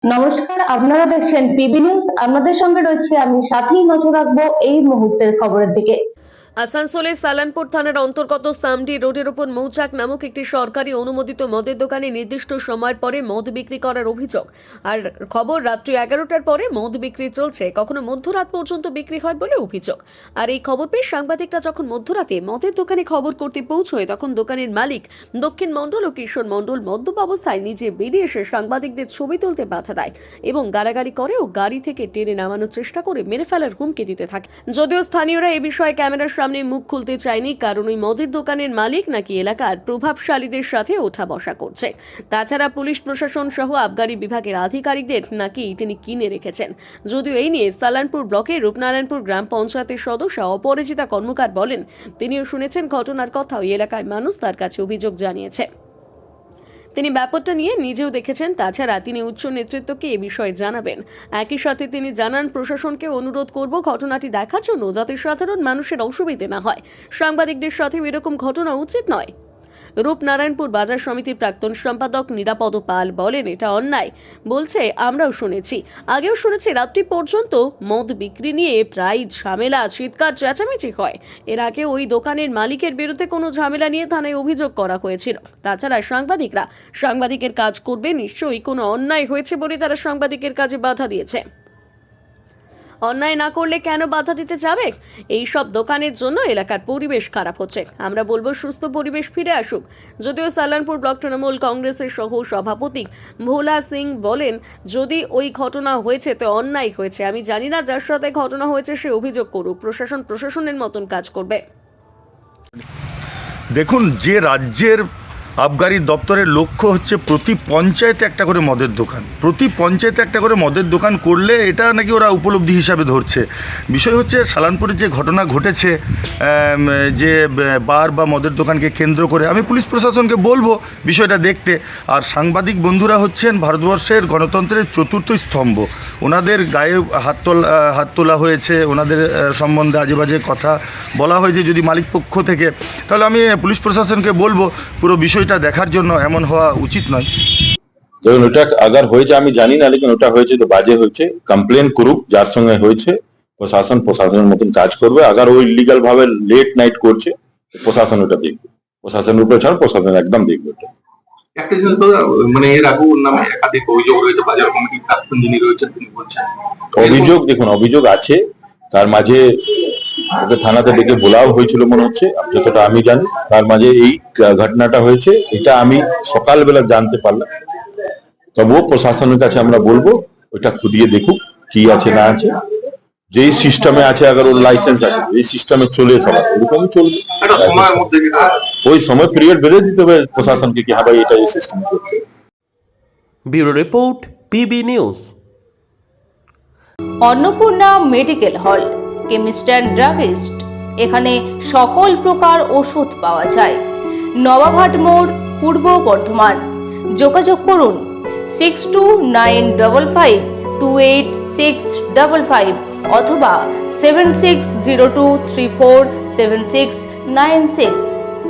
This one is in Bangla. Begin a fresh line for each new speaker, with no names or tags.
নমস্কার, আপনারা দেখছেন পিবি নিউজ। আপনাদের সঙ্গে রয়েছে আমি, সাথেই নজর রাখবো এই মুহূর্তের খবরের দিকে।
আসানসোলের সালানপুর থানার অন্তর্গত সামডি রোডের উপর মৌচাক নামক একটি সরকারি অনুমোদিত মদের দোকানে নির্দিষ্ট সময়ের পরে মদ বিক্রি করার অভিযোগ। আর খবর, রাত্রি 11টার পরে মদ বিক্রি চলছে, কখনো মধ্যরাত পর্যন্ত বিক্রি হয় বলে অভিযোগ। আর এই খবর পেয়ে সাংবাদিকরা যখন মধ্যরাতে মদের দোকানে খবর করতে পৌঁছয়, তখন দোকানের মালিক দক্ষিণ মণ্ডল ও কিশোর মণ্ডল মদ্যপ অবস্থায় নিজে বেরিয়ে এসে সাংবাদিকদের ছবি তুলতে বাধা দেয় এবং গালাগালি করে ও গাড়ি থেকে টেনে নামানোর চেষ্টা করে মেরে ফেলার হুমকি দিতে থাকে। যদিও স্থানীয়রা এ বিষয়ে ক্যামেরার সামনে মুখ খুলতে চায়নি, কারণ ওই মদের দোকানের মালিক নাকি এলাকার প্রভাবশালীদের সাথে ওঠা বসা করছে। তাছাড়া পুলিশ প্রশাসন সহ আবগারি বিভাগের আধিকারিকদের নাকি তিনি কিনে রেখেছেন। যদিও এই নিয়ে সালানপুর ব্লকের রূপনারায়ণপুর গ্রাম পঞ্চায়েতের সদস্য অপরাজিতা কর্মকার বলেন, তিনিও শুনেছেন ঘটনার কথা। ওই এলাকার মানুষ তার কাছে অভিযোগ জানিয়েছে, তিনি ব্যাপারটা নিয়ে নিজেও দেখেছেন। তাছাড়া তিনি উচ্চ নেতৃত্বকে এ বিষয়ে জানাবেন। একই সাথে তিনি জানান, প্রশাসনকে অনুরোধ করব ঘটনাটি দেখার জন্য, যাতে সাধারণ মানুষের অসুবিধে না হয়। সাংবাদিকদের সাথে এরকম ঘটনা উচিত নয়। রূপনারায়ণপুর বাজার সমিতির প্রাক্তন সম্পাদক নিরাপদ পাল বলেন, এটা অন্যায়। বলছে, আমরাও শুনেছি, আগেও শুনেছি রাত্রি পর্যন্ত মদ বিক্রি নিয়ে প্রায় ঝামেলা, চিৎকার চেঁচামেচি হয়। এর আগে ওই দোকানের মালিকের বিরুদ্ধে কোনো ঝামেলা নিয়ে থানায় অভিযোগ করা হয়েছিল। তাছাড়া সাংবাদিকরা সাংবাদিকের কাজ করবে, নিশ্চয়ই কোনো অন্যায় হয়েছে বলে তারা সাংবাদিকের কাজে বাধা দিয়েছে। অন্যায় না করলে কেন বাধা দিতে যাবে? এই সব দোকানের জন্য এলাকার পরিবেশ খারাপ হচ্ছে। আমরা বলবো সুস্থ পরিবেশ ফিরে আসুক। যদিও সালানপুর ব্লক তৃণমূল কংগ্রেসের সহ সভাপতি ভোলা সিং বলেন, যদি ওই ঘটনা হয়েছে তো অন্যায় হয়েছে। আমি জানি না যার সাথে ঘটনা হয়েছে সে অভিযোগ করুক, প্রশাসন প্রশাসনের মতন কাজ করবে।
দেখুন, যে রাজ্যের আবগারি দপ্তরের লক্ষ্য হচ্ছে প্রতি পঞ্চায়েতে একটা করে মদের দোকান, প্রতি পঞ্চায়েতে একটা করে মদের দোকান করলে এটা নাকি ওরা উপলব্ধি হিসাবে ধরছে। বিষয় হচ্ছে সালানপুরে যে ঘটনা ঘটেছে, যে বার বা মদের দোকানকে কেন্দ্র করে, আমি পুলিশ প্রশাসনকে বলবো বিষয়টা দেখতে। আর সাংবাদিক বন্ধুরা হচ্ছেন ভারতবর্ষের গণতন্ত্রের চতুর্থ স্তম্ভ। ওনাদের গায়ে হাত তোলা হয়েছে, ওনাদের সম্বন্ধে আজে বাজে কথা বলা হয়েছে যদি মালিক পক্ষ থেকে, তাহলে আমি পুলিশ প্রশাসনকে বলবো পুরো বিষয়টা দেখার জন্য। এমন হওয়া উচিত নয়।
দেখুন, ওটা আগার হয়েছে আমি জানি না, লেকিন ওটা হয়েছে তো বাজে হয়েছে। কমপ্লেন করুক যার সঙ্গে হয়েছে, প্রশাসন প্রশাসনের মতন কাজ করবে। আগার ওই ইলিগাল ভাবে লেট নাইট করছে, প্রশাসন ওটা দেখবে। প্রশাসনের উপরে ছাড়, প্রশাসন একদম দেখবে ওটা।
একটা জিনিস তো, মানে এর আগে ওর নামে একাধিক অভিযোগ রয়েছে, বাজার কমিটির প্রাক্তন যিনি রয়েছেন তিনি বলছেন
অভিযোগ, দেখুন অভিযোগ আছে, তার মাঝে ওকে থানাতে ডেকে বলাও হয়েছিল মনে হচ্ছে, যতটা আমি জানি। তার মাঝে এই ঘটনাটা হয়েছে, এটা আমি সকালবেলা জানতে পারলাম। তবুও প্রশাসনের কাছে আমরা বলবো ওইটা খুদিয়ে দেখুক কি আছে না আছে। যেই সিস্টেমে আছে, আগে ওর লাইসেন্স আছে, এই সিস্টেমে চলে সবাই ওরকমই চলবে।
একটা সময়ের মধ্যে
ওই সময় পিরিয়ড বেঁধে দিতে হবে প্রশাসনকে, কি হ্যাঁ ভাই এটা এই সিস্টেম করতে।
Bureau report, PB news.
Annapurna medical hall, chemist and druggist. এখানে সকল প্রকার ওষুধ পাওয়া যায়। নবাবহাট মোড়, পূর্ব বর্ধমান। যোগাযোগ করুন 6295528655 অথবা 7602347696।